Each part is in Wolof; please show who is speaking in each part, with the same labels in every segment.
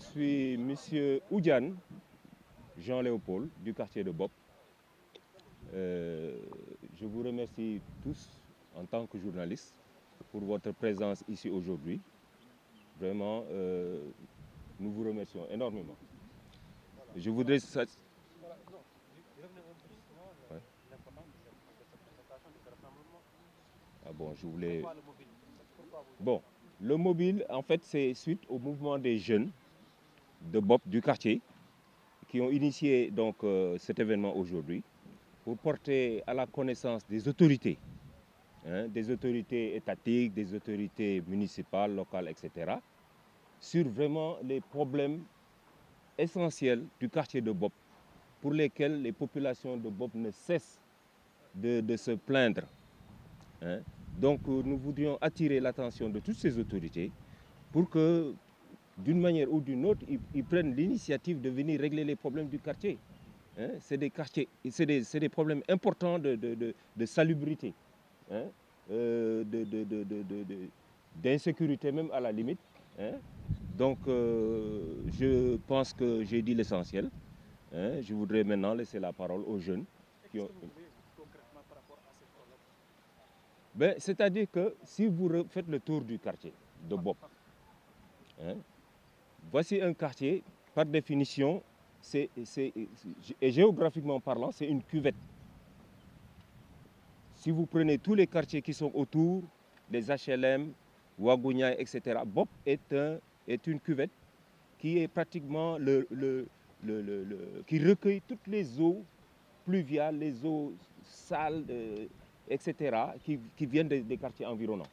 Speaker 1: suis Monsieur Oudiane, Jean-Léopold, du quartier de Bop. Je vous remercie tous en tant que journaliste pour votre présence ici aujourd'hui. Vraiment, nous vous remercions énormément. Je voudrais... Ouais. Ah bon, je voulais... Bon, le mobile, en fait, c'est suite au mouvement des jeunes de Bop, du quartier, qui ont initié donc cet événement aujourd'hui pour porter à la connaissance des autorités, des autorités étatiques, des autorités municipales, locales, etc., sur vraiment les problèmes essentiels du quartier de Bop, pour lesquels les populations de Bop ne cessent de se plaindre. Donc nous voudrions attirer l'attention de toutes ces autorités pour que, d'une manière ou d'une autre, ils prennent l'initiative de venir régler les problèmes du quartier. C'est des quartiers, c'est des problèmes importants de salubrité, d'insécurité même à la limite. Donc je pense que j'ai dit l'essentiel. Je voudrais maintenant laisser la parole aux jeunes qui ont... C'est-à-dire que si vous faites le tour du quartier de Bop, voici un quartier, par définition, et géographiquement parlant, c'est une cuvette. Si vous prenez tous les quartiers qui sont autour, les HLM, Ouagounia, etc., Bop est une cuvette qui est pratiquement qui recueille toutes les eaux pluviales, les eaux sales, etc., qui viennent des quartiers environnants,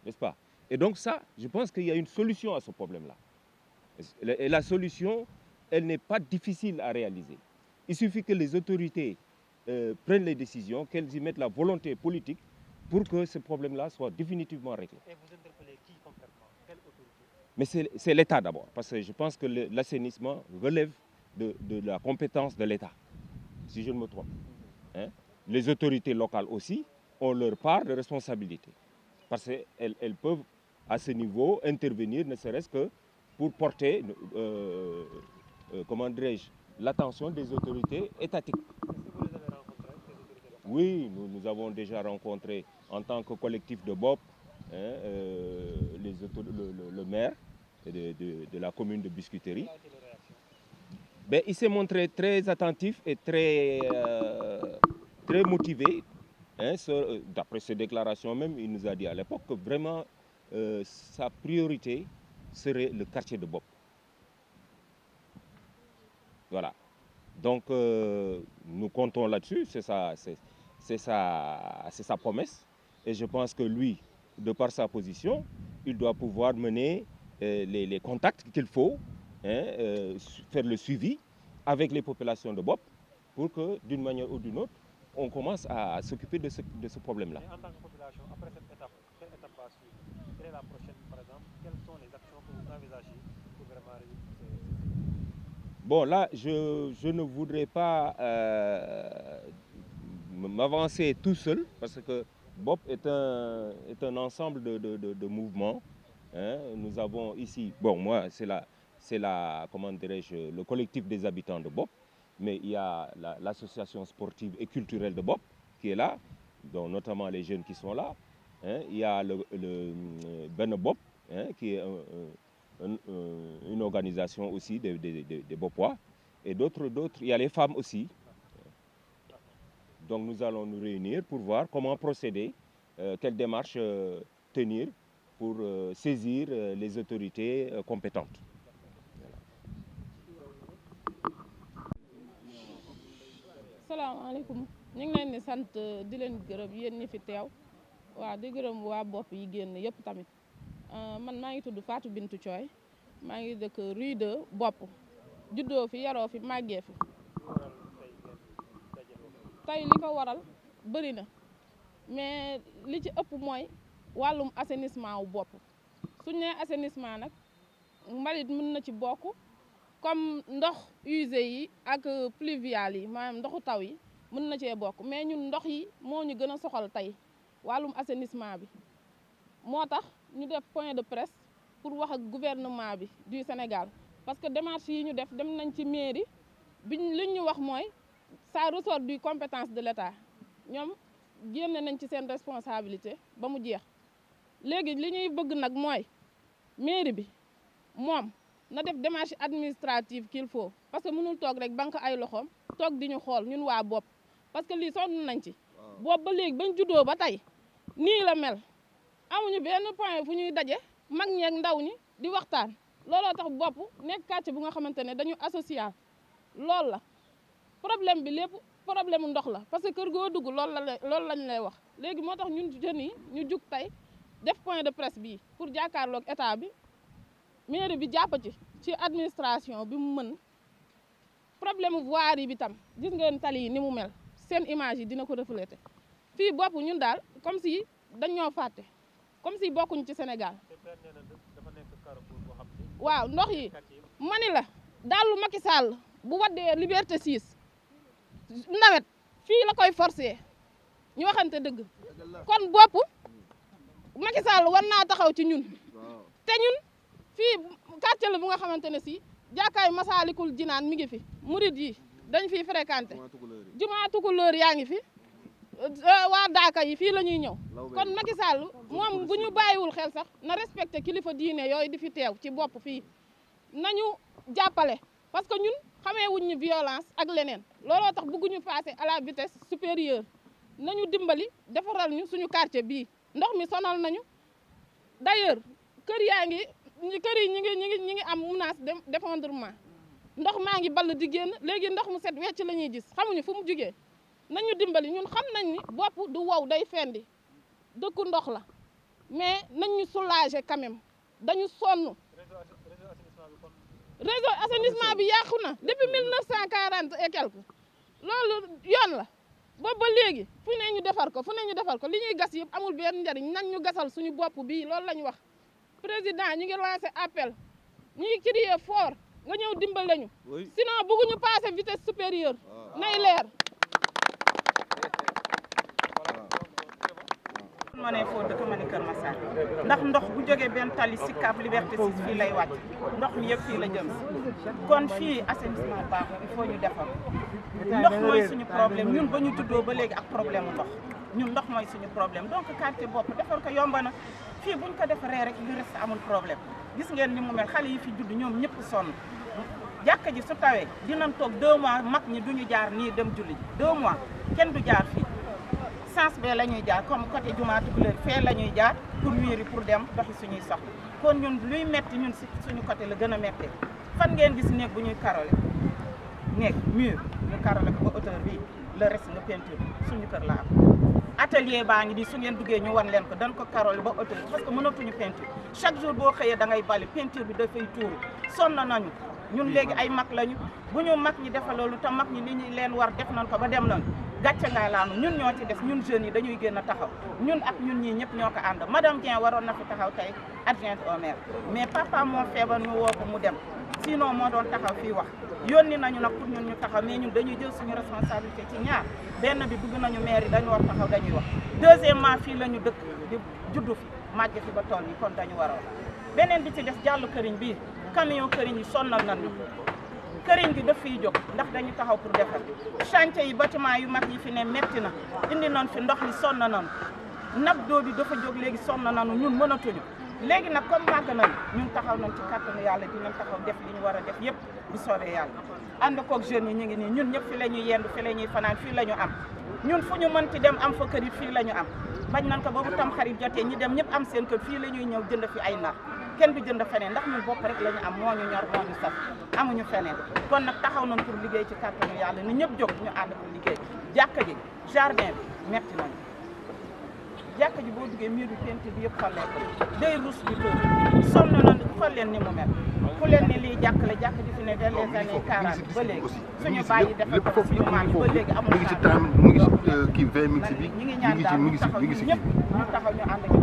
Speaker 1: n'est-ce pas? Et donc ça, je pense qu'il y a une solution à ce problème-là. Et la solution, elle n'est pas difficile à réaliser. Il suffit que les autorités prennent les décisions, qu'elles y mettent la volonté politique pour que ce problème-là soit définitivement réglé.
Speaker 2: Et vous interpellez qui concrètement? Quelle autorité?
Speaker 1: Mais c'est l'État d'abord, parce que je pense que l'assainissement relève de la compétence de l'État, si je ne me trompe. Les autorités locales aussi ont leur part de responsabilité, parce qu'elles peuvent, à ce niveau, intervenir, ne serait-ce que pour porter, comment dirais-je, l'attention des autorités étatiques.
Speaker 2: Est-ce que vous les avez rencontrés, ces autorités locales?
Speaker 1: Oui, nous avons déjà rencontré en tant que collectif de Bop le maire de la commune de Biscuiterie.
Speaker 2: Quelle a été leur réaction?
Speaker 1: Il s'est montré très attentif et très motivé. D'après ses déclarations même, il nous a dit à l'époque que vraiment sa priorité serait le quartier de Bop. Voilà. Donc nous comptons là-dessus, c'est sa promesse. Et je pense que lui, de par sa position, il doit pouvoir mener les contacts qu'il faut, faire le suivi avec les populations de Bop pour que, d'une manière ou d'une autre, on commence à s'occuper de ce problème-là.
Speaker 2: En tant que population, après cette étape, quelle étape va suivre? Quelle est la prochaine, par exemple? Quelles sont les actions que vous envisagez pour vraiment résoudre ces problèmes?
Speaker 1: Bon, là, je ne voudrais pas m'avancer tout seul, parce que Bop est un ensemble de mouvements. Nous avons ici, bon, moi, c'est comment dirais-je, le collectif des habitants de Bop, mais il y a l'association sportive et culturelle de Bop qui est là, dont notamment les jeunes qui sont là. Il y a le Ben Bop, qui est une organisation aussi des Bopois, et d'autres, il y a les femmes aussi. Donc nous allons nous réunir pour voir comment procéder, quelle démarche tenir pour saisir les autorités compétentes.
Speaker 3: Salaamaaleykum, ñu ngi leen di sant di leen gërëm yéen ñi fi teew waaw di gërëm waa Bop yi génn yëpp tamit man maa ngi tudd Fatou Bintou Thioy maa ngi dëkk rue de Bop juddoo fi yaroo fi màggee fi. Tey li ko waral bëri na mais li ci ëpp mooy wàllum assainissement wu Bop suñ nee assainissement nag mbalit mën na ci bokk comme ndox usé yi ak pluvial yi maanaam ndoxu taw yi mën na cee bokk mais ñun ndox yi moo ñu gën a soxal tey wàllum assainissement bi moo tax ñu def point de presse pour wax ak gouvernement bi du Sénégal parce que démarche yi ñu def dem nañ ci mairie biñ li ñu wax mooy ça ressort du compétence de l'État ñoom génne nañ ci seen responsabilité ba mu jeex léegi li ñuy bëgg nag mooy mairie bi moom na def démarche administrative qu'il faut parce que mënul toog rek banque ay loxoom toog di ñu xool ñun waa bopp parce que lii sonn nañ ci bopp ba léegi bañ juddoo ba tey nii la mel amuñu benn point fu ñuy daje mag ñeeg ndaw ñi di waxtaan looloo tax bopp nekk quartier bu nga xamante ne dañu associal loolu la problème bi lépp problème ndox la parce que kër goo dugg loolu lañ lay wax léegi moo tax ñun jeunes yi ñu jug tey def point de presse bii pour jàkkaarloog état bi mairie bi jàpp ci administration bi mu mën problème voirie bi tam gis ngeen tali yi ni mu mel seen image yi dina ko refléter fii bopp ñun daal comme si dañ ñoo fàtte comme si bokkuñ ci Sénégal waaw ndox yi mani la dallu Macky Sall bu waddee Liberté 6 nawet fii la koy forcer ñu waxante dëgg kon bopp Macky Sall war naa taxaw ci ñun te ñun fii quartier la bu nga xamante ne si jàkkaay Masaalikul Jinaan mi ngi fi murid yi dañ fiy fréquenté jumaa Tukulóor yaa ngi fi waa daaka yi fii la ñuy ñëw kon Macky Sall moom bu ñu bàyyiwul xel sax na respecté kilifa diine yooyu di fi teew ci bopp fii nañu jàppale parce que ñun xamee wuñ ñu violence ak leneen looloo tax bëgguñu passer à la vitesse supérieure nañu dimbali defaral ñu suñu quartier bii ndox mi sonal nañu d'ailleurs kër yi ñi ngi am menace d'effondrement ndox maa ngi ball di génn léegi ndox mu set wecc la ñuy gis xamuñu fu mu jugee nañu dimbali ñun xam nañ ni bopp du wow day fendi dëkku ndox la mais nañ ñu soulager quand même dañu sonn réseau assainissement bi yàqu na depuis 1940 et quelque loolu yoon la boobu ba léegi fu ne ñu defar ko li ñuy gas yëpp amul benn njariñ nañ ñu gasal suñu bopp bii loolu la ñu wax président ñu ngi lancé appel ñu ngi crier fort nga ñëw dimbale ñu sinon bëgguñu passer vitesse supérieure nay leer
Speaker 4: ma ne foo dëkk ma ne Kër Massar ndax ndox bu jógee benn tali Sicap Liberté 6 fii lay wàcc ndox mi yëpp fii la jëm kon fii assainissement baaxul il faut ñu defar ndox mooy suñu problème ñun ba ñu juddoo ba léegi ak problème mu ndox ñun ndox mooy suñu problème donc quartier bopp defar ko yomb na fii buñ ko defaree rek lu reste amul problème gis ngeen ni mu mel xale yi fi judd ñoom ñëpp sonn jàkka ji su tawee dinañ toog 2 mois mag ñi duñu jaar nii dem julli 2 mois kenn du jaar fii sens bee la ñuy jaar comme côté jumaa Tukulóor fee la ñuy jaar pour wiiri pour dem doxi suñuy soxla kon ñun luy metti ñun si suñu côté la gën a mettee fan ngeen gis néeg bu ñuy karole néeg mur ñu karole ko ba hauteur bi le reste nga peinture suñu kër la am atelier baa ngi di su ngeen duggee ñu wan leen ko dañ ko karole ba hauteur parce que mënatuñu peinture chaque jour boo xëyee da ngay bale peinture bi dafay tuuru sonn nañu ñun léegi ay mag lañu bu ñu mag ñi defal loolu te mag ñi li ñu leen war def nañ ko ba dem nañ gàcce ngaa laanu ñun ñoo ci def ñun jeunes yi dañuy génn a taxaw ñun ak ñun ñii ñëpp ñoo ko ànd madame Dieng waroon na fi taxaw tey adjointe au maire mais papa moo feebar ñu woo ko mu dem sinon moo doon taxaw fii wax yónni nañu nag pour ñun ñu taxaw mais ñun dañuy jël suñu responsabilité ci ñaar benn bi bëgg nañu maire yi dañu war taxaw dañuy wax deuxièmement fii la ñu dëkk di juddu fi màgg fi ba tool yi kon dañu war a wax beneen bi ci def jàllu këriñ bii camion këriñ yi sonnal nañu këriñ gi daf fiy jóg ndax dañu taxaw pour defar chantier yi bâtiment yu mag yi fi ne metti na indi nañ fi ndox mi sonn nañu nab doo bi dafa jóg léegi sonn nañu ñun mënatuñu léegi nag comme màgg nañu ñun taxaw nañ ci kàttanu yàlla dinañ taxaw def li ñu war a def yëpp bu soobee yàlla ànd koog jeunes yi ñu ngi nii ñun ñëpp fi la ñuy yendu fi la ñuy fanaan fii la ñu am ñun fu ñu mënti dem am fa kër yi fii la ñu am bañ nañ ko ba bu tam xarit jotee ñi dem ñëpp am seen kër fii la ñuy ñëw jënd fi ay nar kenn du jënd feneen ndax ñun bopp rek la ñu am moo ñu ñor moo ñu saf amuñu feneen kon nag taxaw nañ pour liggéey ci kàttanu yàlla ni ñëpp jóg ñu ànd pour liggéey jàkka ji jardin bi metti nañu jàkka ji boo duggee mur bi peinture bi yëpp xollee ko day ruus bi tóor sonn nañu xool leen ni mu mel ku leen ni lii jàkk la jàkk ji fi ne dès les années 40 ba léegi suñu bàyyi defal ko suñu maam ba léegi amul
Speaker 5: mu ngi ci kii 20 minutes bi
Speaker 4: ñi ngi ñaan daal ñu taxaw ñu ñëpp ñu taxaw ñu ànd